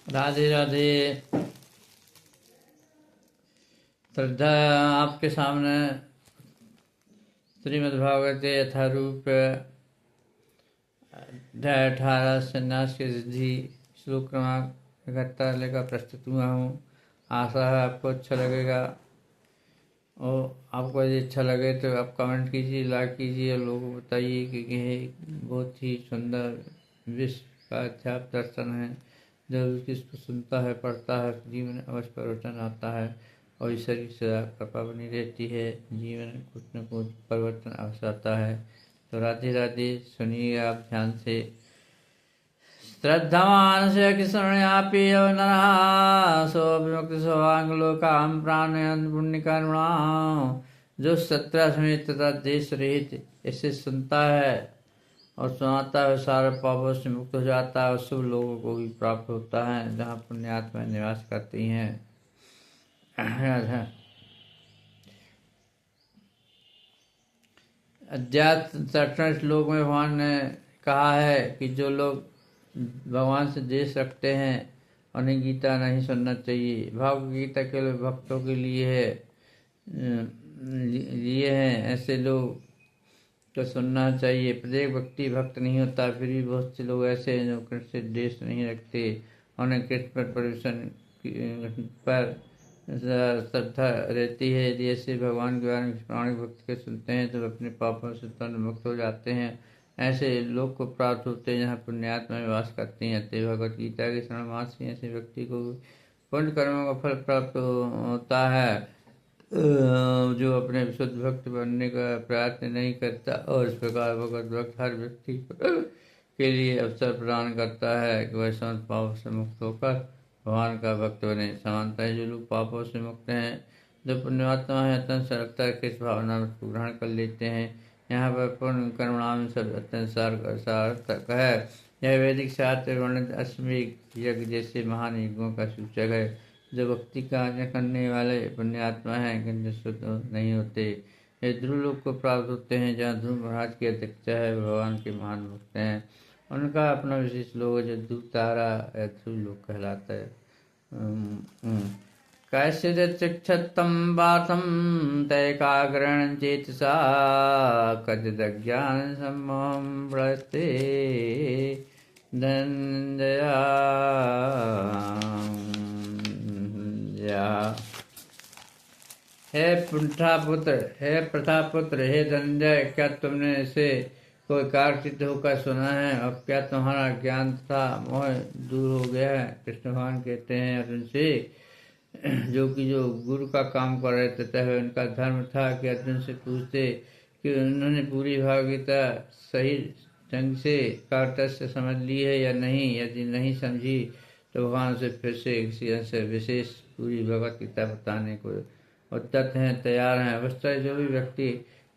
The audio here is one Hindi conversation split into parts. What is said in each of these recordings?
राधे राधे। श्रद्धा आपके सामने श्रीमद्भागवते यथारूप अध्याय 18 संन्यास की सिद्धि श्लोक क्रमांक 71 लेकर प्रस्तुत हुआ हूँ। आशा है आपको अच्छा लगेगा और आपको यदि अच्छा लगे तो आप कमेंट कीजिए, लाइक कीजिए और लोगों को बताइए कि यह बहुत ही सुंदर विश्व का अध्यात्म दर्शन है। जब इसको सुनता है, पढ़ता है, जीवन में अवश्य परिवर्तन आता है और ईश्वर की सदा कृपा बनी रहती है। जीवन में कुछ न कुछ परिवर्तन अवश्य आता है। तो राधे राधे, सुनिए आप ध्यान से। श्रद्धावान से किशरण्यापि नरः सोऽविमुक्त सोऽवाङ्गलोकां प्राणयन् पुण्यकर्मणा। जो सत्रा समेत तथा देश रहित इसे सुनता है और सुनाता है, सारे पापों से मुक्त हो जाता है और शुभ लोगों को भी प्राप्त होता है जहाँ पुण्यात्मा निवास करती हैं। अध्यात्म 66 श्लोक में भगवान ने कहा है कि जो लोग भगवान से द्वेष रखते हैं उन्हें गीता नहीं सुनना चाहिए। भगवद गीता केवल भक्तों के लिए है ऐसे लोग को सुनना चाहिए। प्रत्येक व्यक्ति भक्त नहीं होता, फिर भी बहुत से लोग ऐसे हैं जो कृष्ण से द्वेष नहीं रखते। उन्हें कृष्ण पर परिवेशन पर श्रद्धा रहती है। यदि ऐसे भगवान के बारे में प्राणिक भक्त के सुनते हैं तो अपने पापों से तुरंत मुक्त हो जाते हैं। ऐसे लोग को प्राप्त होते हैं जहाँ पुण्यात्मा में वास करते हैं। अतः भगवत गीता के शरण मात्र ऐसे व्यक्ति को पुण्य कर्मों का फल प्राप्त होता है जो अपने विशुद्ध भक्त बनने का प्रयत्न नहीं करता। और इस प्रकार भगवत भक्त हर व्यक्ति के लिए अवसर प्रदान करता है कि वह समस्त पापों से मुक्त होकर भगवान का भक्त बने। समानता है जो लोग पापों से मुक्त हैं, जो पुण्यात्मा है, अत्यंत सरलता के इस भावना को ग्रहण कर लेते हैं। यहाँ पर पुण्य कर्मणाम सब अत्यंत सार्थक है। यह वैदिक शास्त्र वर्णित अश्वमेध यज्ञ जैसे महान यज्ञों का सूचक है। जो भक्ति कार्य करने वाले पुण्यात्मा हैं किंतु शुद्ध नहीं होते, ये ध्रुव लोक को प्राप्त होते हैं जहाँ ध्रुव महाराज की अध्यक्षता है। भगवान के महान भक्त हैं, उनका अपना विशेष लोक जो ध्रुव तारा या ध्रुव लोक कहलाता है। कैश्चिदक्षतं वातं तैकाग्रेण चेतसा कचिदज्ञान सम्मोहं प्रयते धनंजया। हे प्रथापुत्र, हे धनंजय, क्या तुमने इसे कोई एकाग्रचित्त होकर सुना है और क्या तुम्हारा ज्ञान तथा मोह दूर हो गया है? कृष्ण भगवान कहते हैं अर्जुन से जो गुरु का काम कर रहे थे, तब उनका धर्म था कि अर्जुन से पूछते कि उन्होंने पूरी भागवता सही ढंग से काटक से समझ ली है या नहीं। यदि नहीं समझी तो भगवान से फिर से किसी अंश से विशेष पूरी भगवत गीता बताने को उद्यत हैं, तैयार हैं। अवश्य जो भी व्यक्ति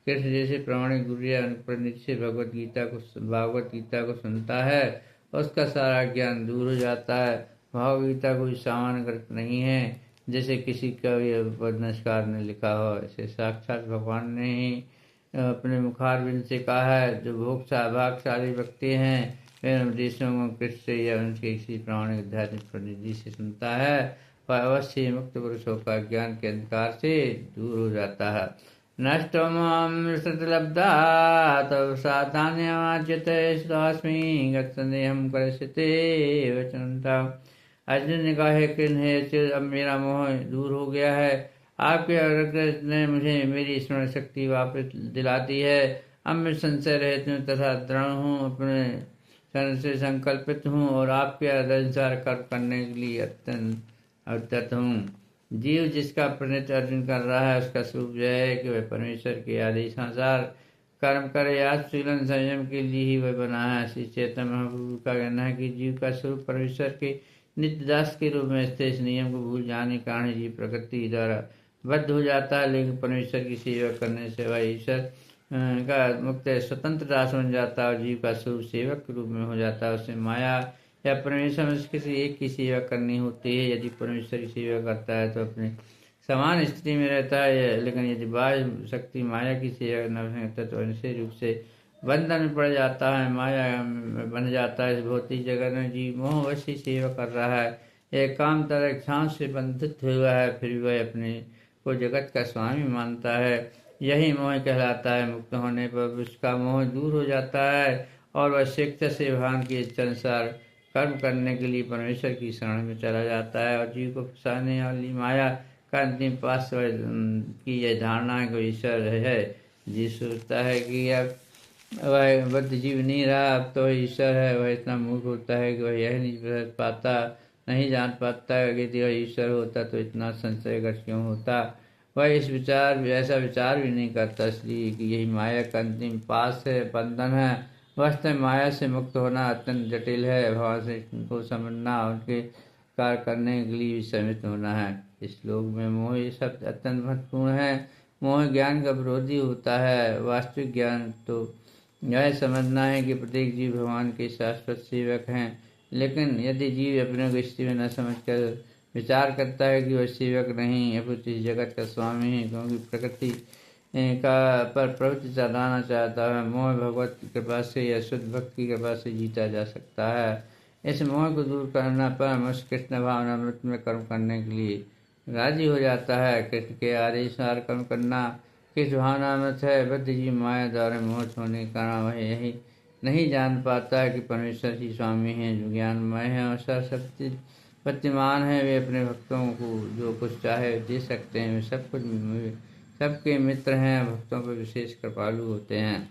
कृष्ण जैसे प्रामाणिक गुरु या पंडित से भागवत गीता को सुनता है उसका सारा ज्ञान दूर हो जाता है। भागवत गीता कोई सामान्य ग्रंथ नहीं है जैसे किसी कवि उपन्यासकार ने लिखा हो। इसे साक्षात भगवान ने ही अपने मुखारबिंद से कहा है। जो भागशाली व्यक्ति हैं वे उपदेशों को कृष्ण या उनके किसी प्रामाणिक आध्यात्मिक प्रतिनिधि से सुनता है, वह अवश्य मुक्त पुरुषों का ज्ञान के अंधकार से दूर हो जाता है। नष्टोमृतलब्धा तव साधान्यमाच्यते स्वास्मी गत्संदेहं करिष्यते वचनता। अर्जुन ने कहा है कि अब मेरा मोह दूर हो गया है। आपके अनुग्रह ने मुझे मेरी स्मरण शक्ति वापस दिला दी है। अब मैं संशय रहित हूँ तथा दृढ़ हूँ, अपने शरण से संकल्पित हूँ और आपके अनुसार कर्म करने के लिए अत्यंत अवगत हूँ। जीव जिसका प्रतिनिधित्व अर्जुन कर रहा है उसका स्वरूप यह है कि वह परमेश्वर के आदेश अनुसार कर्म करे। आत्मशीलन संयम के लिए ही वह बना है। श्री चैतन्य महाप्रभु का कहना है कि जीव का स्वरूप परमेश्वर के नित्य दास के रूप में स्थित इस नियम को भूल जाने के कारण जीव प्रकृति द्वारा बद्ध हो जाता है, लेकिन परमेश्वर की सेवा करने से वह ईश्वर का मुक्त स्वतंत्र दास बन जाता है और जीव का स्वरूप सेवक के रूप में हो जाता है। उसे माया या परमेश्वर में किसी एक की सेवा करनी होती है। यदि परमेश्वर की सेवा करता है तो अपने समान स्थिति में रहता है, लेकिन यदि बाह्य शक्ति माया की सेवा करना होता है तो निश्चित रूप से बंधन में पड़ जाता है, माया बन जाता है। इस भौतिक जगत में जीव मोह अवश्य सेवा कर रहा है, एक काम तरह इच्छाओं से बंधित हुआ है, फिर वह अपने को जगत का स्वामी मानता है। यही मोह कहलाता है। मुक्त होने पर उसका मोह दूर हो जाता है और वह स्वेच्छा से भगवान की इच्छा अनुसार कर्म करने के लिए परमेश्वर की शरण में चला जाता है। और जीव को फंसाने वाली माया का अंतिम पास की यह धारणा है कि ईश्वर है। जीव सोचता है कि अब वह बद्ध जीव नहीं रहा, अब तो ईश्वर है। वह इतना मूर्ख होता है कि वह यह नहीं समझ पाता, नहीं जान पाता कि यदि वह ईश्वर होता तो इतना संशय क्यों होता। वह ऐसा विचार भी नहीं करता, इसलिए कि यही माया का अंतिम पास है, बंधन है। वास्तव में माया से मुक्त होना अत्यंत जटिल है। भगवान से को समझना, उनके कार्य करने के लिए समित होना है। इस श्लोक में मोह ये शब्द अत्यंत महत्वपूर्ण है। मोह ज्ञान का विरोधी होता है। वास्तविक ज्ञान तो यह समझना है कि प्रत्येक जीव भगवान के शाश्वत सेवक हैं। लेकिन यदि जीव अपने को स्थिति में न समझकर विचार करता है कि वह सेवक नहीं अपितु इस जगत का स्वामी है, क्योंकि प्रकृति का पर प्रवृत्ति चलाना चाहता है, मोह भगवत की कृपा से या शुद्ध भक्त की कृपा से जीता जा सकता है। इस मोह को दूर करना पर मनुष्य कृष्ण भावनामृत में कर्म करने के लिए राजी हो जाता है। कृष्ण के आदेशानुसार कर्म करना किस भावनामृत है। बद्ध जीव माया द्वारा मोहित होने के कारण वह यही नहीं जान पाता है कि परमेश्वर ही स्वामी हैं, जो ज्ञानमय है और सर्वशक्तिमान है। वे अपने भक्तों को जो कुछ चाहे दे सकते हैं। वे सब कुछ सबके मित्र हैं, भक्तों पर विशेष कृपालु होते हैं।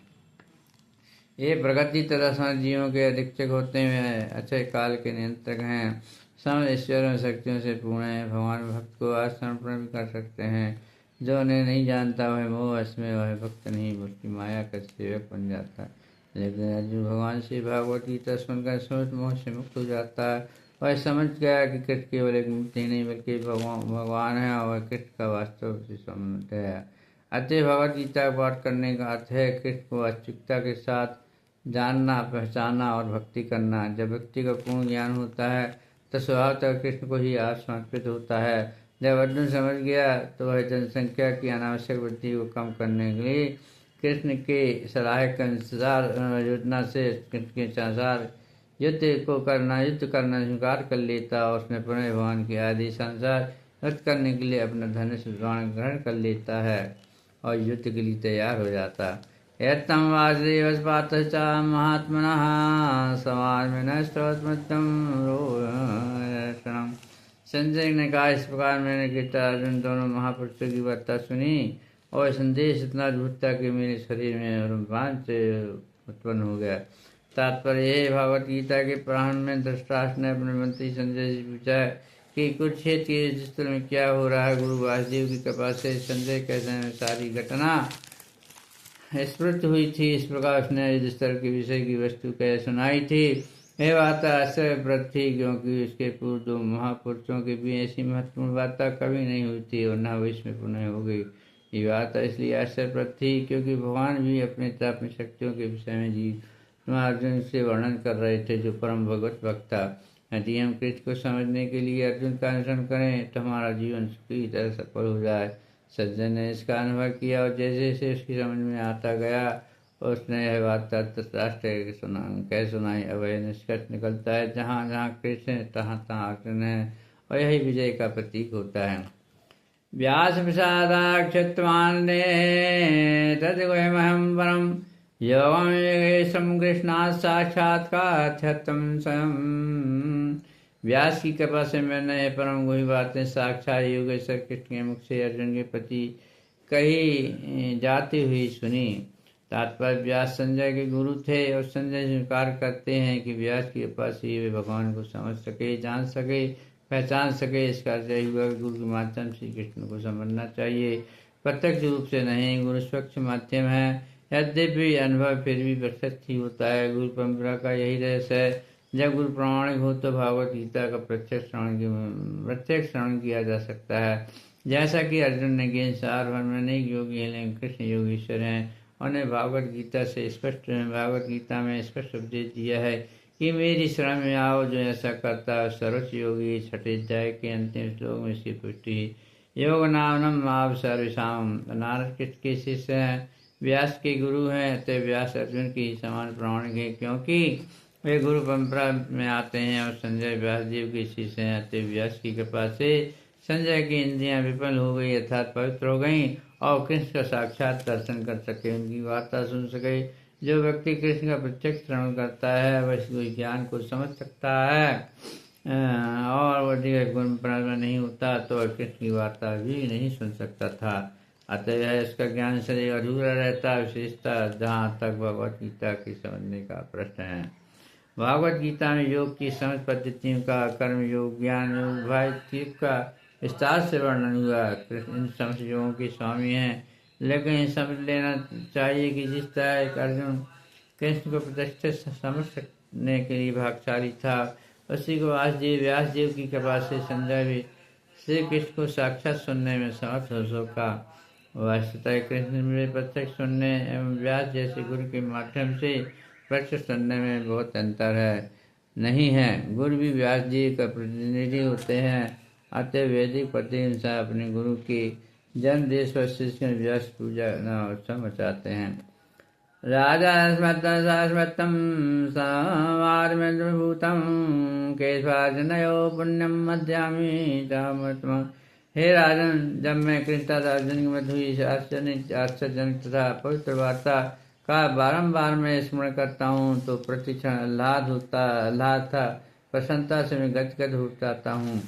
ये प्रगति तथा समझ जीवों के अधीक्षक होते हैं, अच्छे काल के नियंत्रक हैं, समझ ईश्वर में शक्तियों से पूर्ण है। भगवान भक्त को समर्पण भी कर सकते हैं। जो उन्हें नहीं जानता वह मोह में वह भक्त नहीं बल्कि माया का सेवक बन जाता है। लेकिन अर्जुन भगवान से भागवत गीता सुनकर सोच मोह से मुक्त हो जाता है। वह समझ गया कि कृष्ण केवल एक मूर्ति नहीं बल्कि भगवान है और वह कृष्ण का वास्तव से संबंध है। अतः भगवत गीता का पाठ करने का अर्थ है कृष्ण को अचूकता के साथ जानना, पहचाना और भक्ति करना। जब व्यक्ति का पूर्ण ज्ञान होता है तो स्वभावतः कृष्ण को ही आप समर्पित होता है। जब अर्जुन समझ गया तो वह जनसंख्या की अनावश्यक वृद्धि को कम करने के लिए कृष्ण के सलाह के अनुसार योजना से कृष्ण के अनुसार युद्ध करना स्वीकार कर लेता और उसने पुनः भगवान के आदेशानुसार युद्ध करने के लिए अपना धनुष ग्रहण कर लेता है और युद्ध के लिए तैयार हो जाता। एतम वासुदेव पात च महात्मनः समाज में नष्टम रोषणम। संजय ने कहा, इस प्रकार मैंने गीता अर्जुन दोनों महापुरुषों की वार्ता सुनी और संदेश इतना अद्भुत था कि मेरे शरीर में रोमांच उत्पन्न हो गया। तात्पर्य यह, भगवत गीता के प्रारंभ में धृतराष्ट्र ने अपने मंत्री संजय से पूछा कि कुरुक्षेत्र के युद्धस्थल में क्या हो रहा है। गुरु वासुदेव की कृपा से संजय कहते हैं सारी घटना स्मृत हुई थी। इस प्रकार उसने युद्धस्थल के विषय की वस्तु कह सुनाई थी। यह वार्ता आश्चर्यप्रद थी, क्योंकि उसके पूर्व दो महापुरुषों के भी ऐसी महत्वपूर्ण वार्ता कभी नहीं हुई थी और न वो इसमें पुनः हो गई। ये वार्ता इसलिए आश्चर्यप्रद थी क्योंकि भगवान भी अपनी शक्तियों के विषय में जीव अर्जुन से वर्णन कर रहे थे, जो परम भगवत भक्त था। यदि हम कृष्ण को समझने के लिए अर्जुन का अनुसरण करें तो हमारा जीवन सुखी तरह सफल हो जाए। सज्जन ने इसका अनुभव किया और जैसे जैसे उसकी समझ में आता गया उसने यह वार्ता धृतराष्ट्र कह सुनाई। अब यह निष्कर्ष निकलता है, जहाँ जहाँ कृष्ण है तहाँ तहाँ अर्जुन है और यही विजय का प्रतीक होता है। व्यास प्रसादाक्षत्वान्ने तद्गुह्यमहं परं योगम कृष्णात् साक्षात्कारं स्वयं। व्यास की कृपा से मैंने परम गुही बातें साक्षात योगेश्वर कृष्ण के मुख से अर्जुन के प्रति कही जाती हुई सुनी। तात्पर्य, व्यास संजय के गुरु थे और संजय स्वीकार करते हैं कि व्यास की कृपा से वे भगवान को समझ सके, जान सके, पहचान सके। इसका अर्थ हुआ गुरु के माध्यम से कृष्ण को समझना चाहिए, प्रत्यक्ष रूप से नहीं। गुरु स्वच्छ माध्यम है, यद्यपि अनुभव फिर भी प्रत्यक्ष ही होता है। गुरु परंपरा का यही रहस्य है। जब गुरु प्रामाणिक हो तो भागवत गीता का प्रत्यक्ष श्रवण किया जा सकता है। जैसा कि अर्जुन ने ज्ञान सार भर में नहीं योगी है लेकिन कृष्ण योगीश्वर हैं, उन्हें भागवत गीता में स्पष्ट उपदेश दिया है कि मेरी शरण में आओ। जो ऐसा करता है सर्वोच्च योगी। छठे अध्याय के अंतिम श्लोक में इसकी पुष्टि। योग नामनम आप सर्वेषाम। नारद कृष्ण के शिष्य हैं, व्यास के गुरु हैं, तो व्यास अर्जुन की समान प्रामाणिक है, क्योंकि वे गुरु परंपरा में आते हैं और संजय व्यास देव के शिष्य हैं। अतः व्यास की कृपा से संजय की इंद्रियां विफल हो गई अर्थात पवित्र हो गईं और कृष्ण का साक्षात दर्शन कर सके, उनकी वार्ता सुन सके। जो व्यक्ति कृष्ण का प्रत्यक्ष श्रवण करता है वह कोई ज्ञान को समझ सकता है और वह गुरु परंपरा में नहीं होता तो वह कृष्ण की वार्ता भी नहीं सुन सकता था। अतः इसका ज्ञान शरीर अधूरा रहता है, विशेषता जहाँ तक भगवत गीता की समझने का प्रश्न है। भागवत गीता में योग की समझ पद्धतियों का, कर्म योग, ज्ञान योग, भाई का विस्तार से वर्णन हुआ। कृष्ण इन समस्त योगों के स्वामी हैं, लेकिन समझ लेना चाहिए कि जिस तरह एक अर्जुन कृष्ण को प्रत्यक्ष समझने के लिए भागशाली था, उसी को व्यास देव की कृपा से संजय भी श्री कृष्ण को साक्षात सुनने में समर्थ हो सका। वास्तवतः कृष्ण में प्रत्यक्ष सुनने एवं व्यास जैसे गुरु के माध्यम से प्रत्यक्ष सुनने में बहुत अंतर है नहीं है। गुरु भी व्यास जी का प्रतिनिधि होते हैं। अतः वैदिक पद्धति अनुसार अपने गुरु के जन्म देश पर शिष्य व्यास पूजा उत्सव मचाते हैं। राजा स्मृतम समारभूतम केशवार्जनयो पुण्यम मध्यामी चामत्म। हे राजन, जब मैं कृष्ण तथा अर्जुन की मध्य हुई आश्चर्यजनक तथा पवित्र वार्ता का बारंबार मैं स्मरण करता हूँ तो प्रतिक्षण आह्लाद था, प्रसन्नता से मैं गदगद हो जाता हूँ।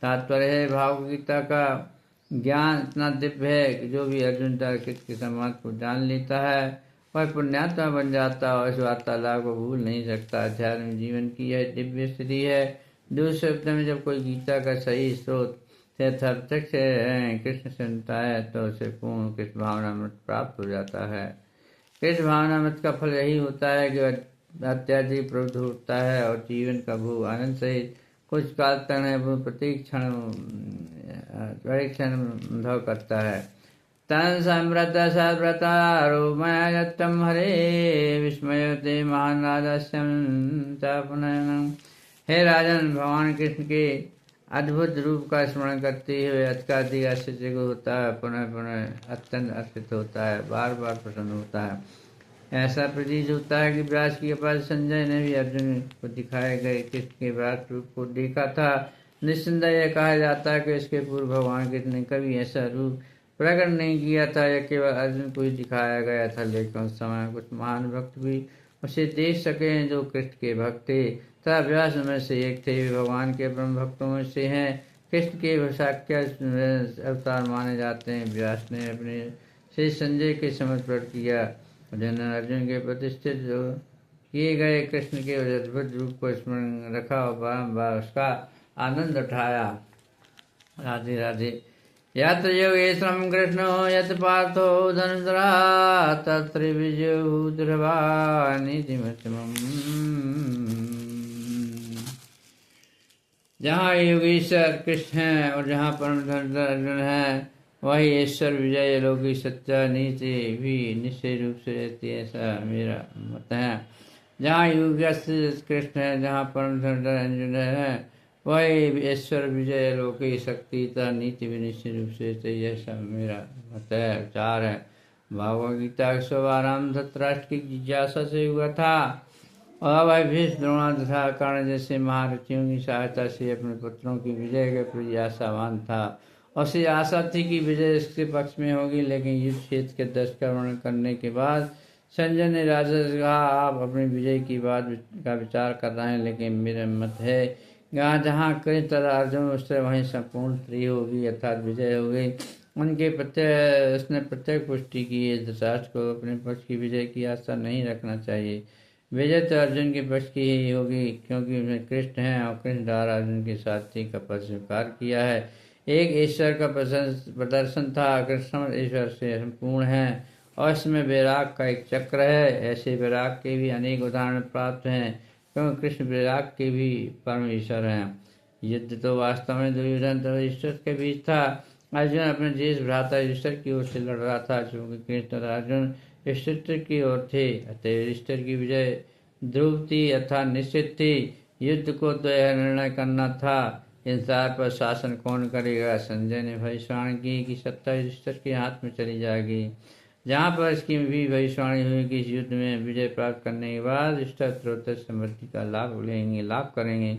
तात्पर्य है, भावगीता का ज्ञान इतना दिव्य है कि जो भी अर्जुन तथा कृष्ण के संवाद को जान लेता है वह पुण्यात्मा बन जाता है और इस वार्तालाप को भूल नहीं सकता। अध्यात्म जीवन की यह दिव्य स्थिति है। दूसरे शब्द में, जब कोई गीता का सही स्रोत से प्रत्यक्ष कृष्ण सुनता है तो उसे पूर्ण कृष्ण भावनामृत प्राप्त हो जाता है। कृष्ण भावनामृत का फल यही होता है कि वह अत्याधिक प्रवृत्त होता है और जीवन का भू आनंद सहित कुछ काल तक वो प्रत्येक क्षण अनुभव करता है। तन संव्रत सव्रतारोमयत्तम हरे विस्मयते महान राजस्यम चापनयनम। हे राजन, भगवान कृष्ण के अद्भुत रूप का स्मरण करते हुए अत्यधिक आश्चर्य को होता है, पुनः पुनः अत्यंत अर्पित होता है, बार बार प्रसन्न होता है। ऐसा प्रतीत होता है कि व्यास की कृपा से संजय ने भी अर्जुन को दिखाए गए कृष्ण के विराट रूप को देखा था। निस्संदेह यह कहा जाता है कि इसके पूर्व भगवान कृष्ण ने कभी ऐसा रूप प्रकट नहीं किया था। यह केवल अर्जुन को ही दिखाया गया था, लेकिन उस समय कुछ महान भक्त भी उसे देख सके जो कृष्ण के भक्त थे तथा व्यास में से एक थे। भगवान के परम भक्तों में से हैं। कृष्ण के साक्षात अवतार माने जाते हैं। व्यास ने अपने से संजय के समझ प्रकट किया। अर्जुन के प्रतिष्ठित जो किए गए कृष्ण के अद्भुत रूप को स्मरण रखा और बारम्बार उसका आनंद उठाया। राधे राधे। यत्र योगेश्वरं कृष्णो यत् पार्थो धनुधरा तत्र विजयो ध्रुवा निधिमतमम्। जहाँ योगेश्वर कृष्ण है और जहाँ परम धनुधर अर्जुन है, वही ईश्वर विजय लौकिक सत्य नीति भी निश्चय रूप से रहती है, ऐसा मेरा मत है। जहाँ योगेश्वर कृष्ण है, जहाँ परम धनुधर अर्जुन है, वही ईश्वर विजय लौकिक शक्ति तथा नीति भी निश्चय रूप से रहती है, ऐसा मेरा मत है, विचार है। भागवत गीता का शुभारंभ धृतराष्ट्र की जिज्ञासा से हुआ था और वह भीष्म, द्रोणाचार्य तथा कर्ण जैसे महारथियों की सहायता से अपने पुत्रों की विजय के प्रति आशावान था। उसे आशा थी कि विजय इसके पक्ष में होगी, लेकिन युद्ध क्षेत्र के दृश्य का वर्णन करने के बाद संजय ने राजा से कहा, आप अपनी विजय की बात का विचार कर रहे हैं, लेकिन मेरा मत है जहाँ कृष्ण तथा अर्जुन उससे वहीं संपूर्ण स्त्री होगी अर्थात विजय होगी। उनके उसने प्रत्येक पुष्टि की। धृतराष्ट्र को अपने पक्ष की विजय की आशा नहीं रखना चाहिए। विजय तो अर्जुन के पक्ष की ही होगी, क्योंकि उसमें कृष्ण है और कृष्ण द्वारा अर्जुन के साथी का पद स्वीकार किया है। एक ईश्वर का प्रदर्शन था। कृष्ण ईश्वर से संपूर्ण है और इसमें वैराग का एक चक्र है। ऐसे वैराग के भी अनेक उदाहरण प्राप्त हैं, क्योंकि कृष्ण वैराग के भी परम ईश्वर हैं। युद्ध तो वास्तव में दुर्योधन तथा ईश्वर के बीच था। अर्जुन अपने देश भ्राता ईश्वर की ओर से लड़ रहा था, क्योंकि कृष्ण तथा अर्जुन ईश्वर की ओर थे। अतः ईश्वर की विजय ध्रुव थी अर्थात निश्चित थी। युद्ध को तो यह निर्णय करना था संसार पर शासन कौन करेगा। संजय ने भविष्यवाणी की कि सत्ता ईश्वर के हाथ में चली जाएगी। जहाँ पर इसकी भी भविष्यवाणी हुई कि इस युद्ध में विजय प्राप्त करने के बाद इष्टोत्तर समृद्धि का लाभ करेंगे,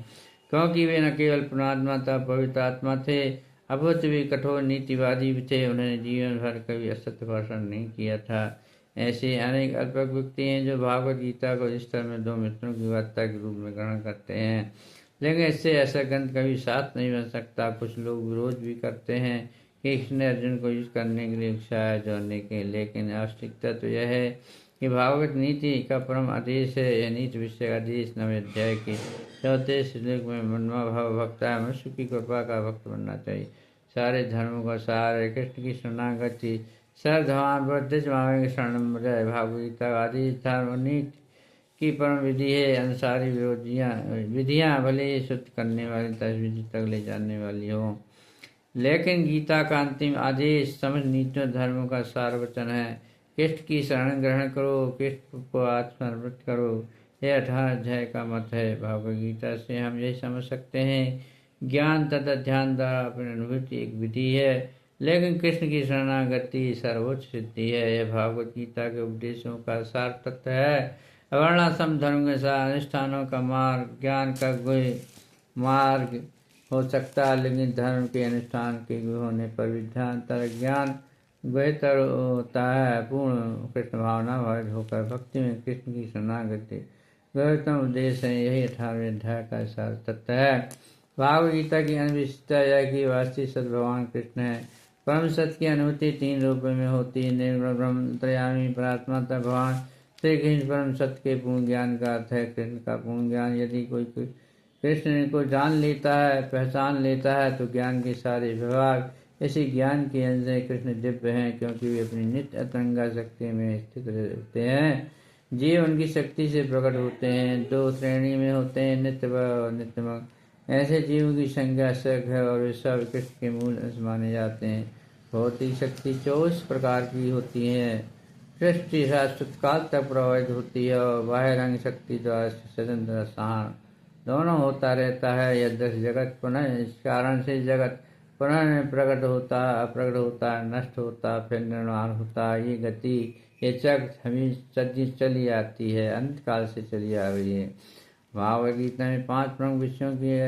क्योंकि वे न केवल पुण्यात्मा तथा पवित्र आत्मा थे, अभूत भी कठोर नीतिवादी भी थे। उन्होंने जीवन भर कभी असत्य भाषण नहीं किया था। ऐसे अनेक अल्पज्ञ व्यक्ति हैं जो भागवत गीता को इस तरह में दो मित्रों की वार्ता के रूप में ग्रहण करते हैं, लेकिन इससे ऐसा ग्रंथ कभी साथ नहीं बन सकता। कुछ लोग विरोध भी करते हैं कि कृष्ण ने अर्जुन को युद्ध करने के लिए उकसाया जोड़ने के, लेकिन आवश्यकता तो यह है कि भागवत नीति का परम आदेश है। यह नीति विषय आदेश 9वें अध्याय के 34 श्लोक में मनमा भाव भक्ता है, मनुष्य की कृपा का भक्त बनना चाहिए। सारे धर्मों का सार है कृष्ण की शरणागति, सर्वधर्मान वर्धित मावेंगे शरणम जय। भागवत गीता आदि धर्म नीति की परम विधि है। अनुसारी विधियाँ भले ही शुद्ध करने वाली तस्वीर तक ले जाने वाली हो, लेकिन गीता का अंतिम आदेश समझ नीतियों धर्मों का सार वचन है। कृष्ण की शरण ग्रहण करो, कृष्ण को आत्मसमर्पित करो, यह 18 अध्याय का मत है। भागवत गीता से हम यही समझ सकते हैं, ज्ञान तथा ध्यान द्वारा अपनी अनुभूति एक विधि है, लेकिन कृष्ण की शरणागति सर्वोच्च सिद्धि है। यह भागवत गीता के उपदेशों का सार तत्व है। वर्णाश्रम धर्म के साथ अनुष्ठानों का मार्ग ज्ञान का गुह मार्ग हो सकता है, लेकिन धर्म के अनुष्ठान के गुह होने पर भी ध्यान तरह ज्ञान बेहतर होता है। पूर्ण कृष्ण भावना भरित होकर भक्ति में कृष्ण की शरणागति गहरतम उद्देश्य है। यही 18वें अध्याय का सार तत्व है। भागवत गीता की अनविशेषता यह कि वास्तविक सत भगवान कृष्ण है। परम सत्य की अनुभूति 3 रूपों में होती है, निर्गुण ब्रह्म, अंतर्यामी परात्मा तथा भगवान श्री कृष्ण। परम सत्य के पूर्ण ज्ञान का अर्थ है कृष्ण का पूर्ण ज्ञान। यदि कोई कृष्ण को जान लेता है, पहचान लेता है, तो ज्ञान के सारे विभाग इसी ज्ञान के अंश से कृष्ण दिव्य हैं, क्योंकि वे अपनी नित्य अतरंगा शक्ति में स्थित रहते हैं। जीव उनकी शक्ति से प्रकट होते हैं। 2 श्रेणी में होते हैं, नित्य और नित्यमग। ऐसे जीवों की संख्या सैक है और वे सब कृष्ण के मूल अंश माने जाते हैं। भौतिक शक्ति 24 प्रकार की होती है। सृष्टि शाश्वत काल तक प्रभावित होती है और बाह्य रंग शक्ति द्वारा स्वतंत्र सहान दोनों होता रहता है। यह 10 जगत पुनः इस कारण से जगत पुनः प्रकट होता, अप्रकट होता, नष्ट होता, फिर निर्माण होता। ये गति, ये चक्र हमें चली आती है, अंत काल से चली आ रही है। भागवत गीता में 5 प्रमुख विषयों की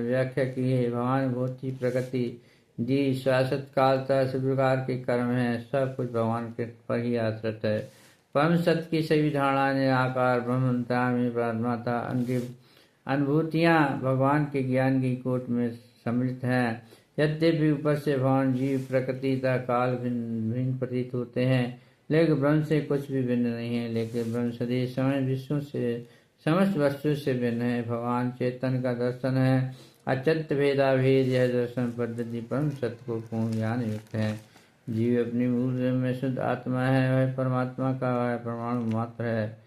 व्याख्या की है। भगवान भौति प्रकृति जी शाश्वत काल तक सभी प्रकार के कर्म हैं, सब कुछ भगवान के पर ही आश्रित है। परम सत्य की सभी धारणाएं आकार ब्रह्मंतरामी परमात्मा उनकी अनुभूतियाँ भगवान के ज्ञान की कोट में सम्मिलित हैं। यद्यपि ऊपर से भगवान जीव प्रकृति तथा काल भिन्न प्रतीत होते हैं, लेकिन ब्रह्म से कुछ भी भिन्न नहीं है। लेकिन ब्रह्म सदैव समय विश्व से समस्त वस्तु से भिन्न है। भगवान चेतन का दर्शन है, अत्यंत भेदाभेद। यह दर्शन पद्धति परम सत्य को पूर्ण ज्ञान युक्त है। जीव अपनी मूल में शुद्ध आत्मा है, वह परमात्मा का वह परमाणु मात्र है।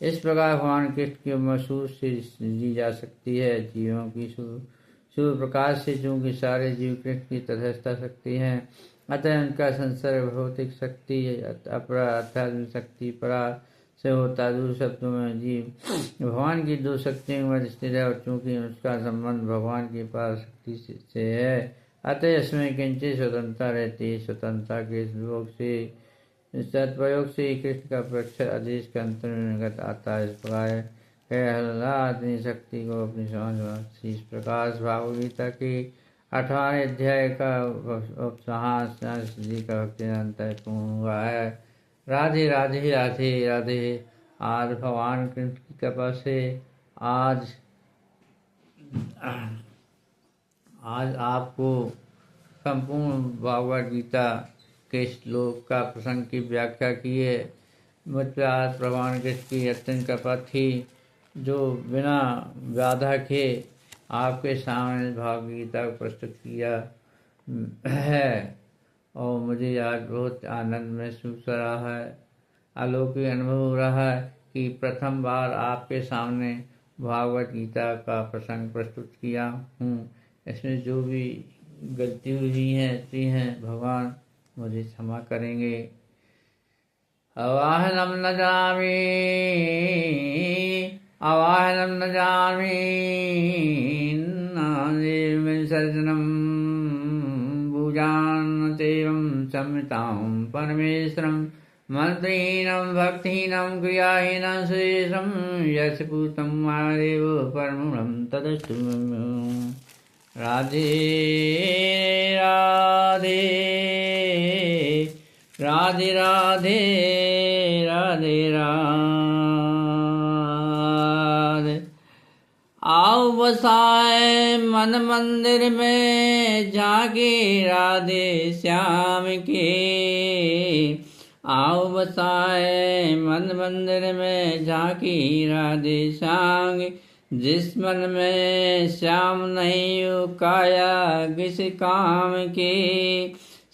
इस प्रकार भगवान कृष्ण की महसूस से दी जा सकती है। जीवों की सूर्य प्रकाश से चूंकि सारे जीव कृष्ण की तटस्थ शक्ति हैं, अतः उनका संसर्ग भौतिक शक्ति अपरा आध्यात्मिक शक्ति परा से होता। दूसरे शब्दों में जीव भगवान की 2 शक्तियों में स्थित है और चूंकि उसका संबंध भगवान की पार शक्ति से है, अतः इसमें किंचित स्वतंत्रता रहती है। स्वतंत्रता के योग से सदप्रयोग से कृष्ण का प्रक्षर आदेश के अंतर्गत आता है। इस प्रकार अपनी शक्ति को अपनी समझ इस प्रकार भागवत गीता के 18वें अध्याय का उपसंहार जी का भक्तिदान पूर्ण हुआ है। राधे राधे राधे राधे। आज भगवान कृष्ण की कृपा से आज आपको संपूर्ण भागवत गीता के श्लोक का प्रसंग की व्याख्या की है। मुझ पर आज भगवान कृष्ण की अत्यंत कृपा थी, जो बिना बाधा के आपके सामने भागवत गीता को प्रस्तुत किया है, और मुझे आज बहुत आनंद महसूस हो रहा है, अलौकिक अनुभव हो रहा है कि प्रथम बार आपके सामने भागवत गीता का प्रसंग प्रस्तुत किया हूँ। इसमें जो भी गलती हुई हैं भगवान मुझे क्षमा करेंगे। अवाहनम न जामी सर्जनम भुजान तेवं संहितां परमेश्वरं मंत्रहीनं भक्तिहीनं क्रियाहीनं सुरेशं यस्य पूतं महादेव परमं तदस्तु। राधे राधे राधे राधे राधे राधे। आओ बसाए मन मंदिर में झांकी राधे श्याम की। आओ बसाए मन मंदिर में झांकी राधे श्याम की। जिस मन में श्याम नहीं काया किस काम की।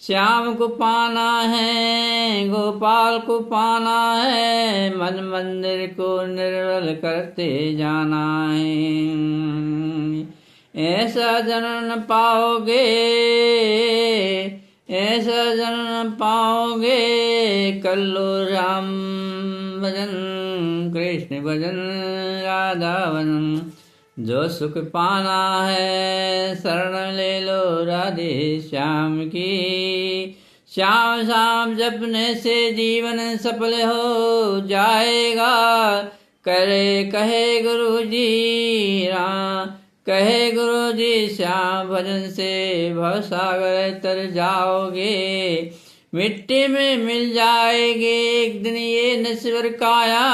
श्याम को पाना है गोपाल को पाना है मन मंदिर को निर्मल करते जाना है। ऐसा जन्म पाओगे ऐसा जन्म पाओगे कर लो राम भजन कृष्ण भजन राधा भजन। जो सुख पाना है शरण ले लो राधे श्याम की। श्याम शाम जपने से जीवन सफल हो जाएगा। कहे गुरु जी राम कहे गुरु जी श्याम भजन से भवसागर तर जाओगे। मिट्टी में मिल जाएगी एक दिन ये नश्वर काया।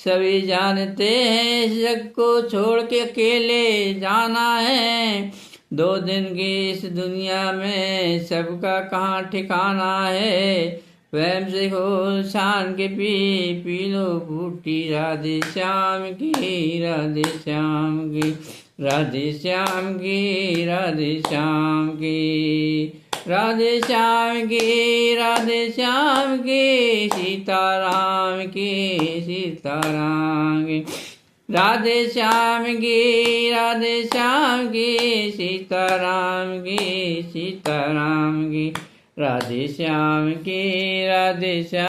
सभी जानते हैं इस जग को छोड़ के अकेले जाना है। 2 दिन की इस दुनिया में सबका कहाँ ठिकाना है। प्रेम से हो छान के पी लो बूटी राधे श्याम की राधे श्याम की राधे श्याम की राधे श्याम की राधे श्याम की राधे श्याम की सीताराम की सीताराम की राधे श्याम की राधे श्याम की सीताराम की सीताराम की राधे श्याम की राधे श्याम।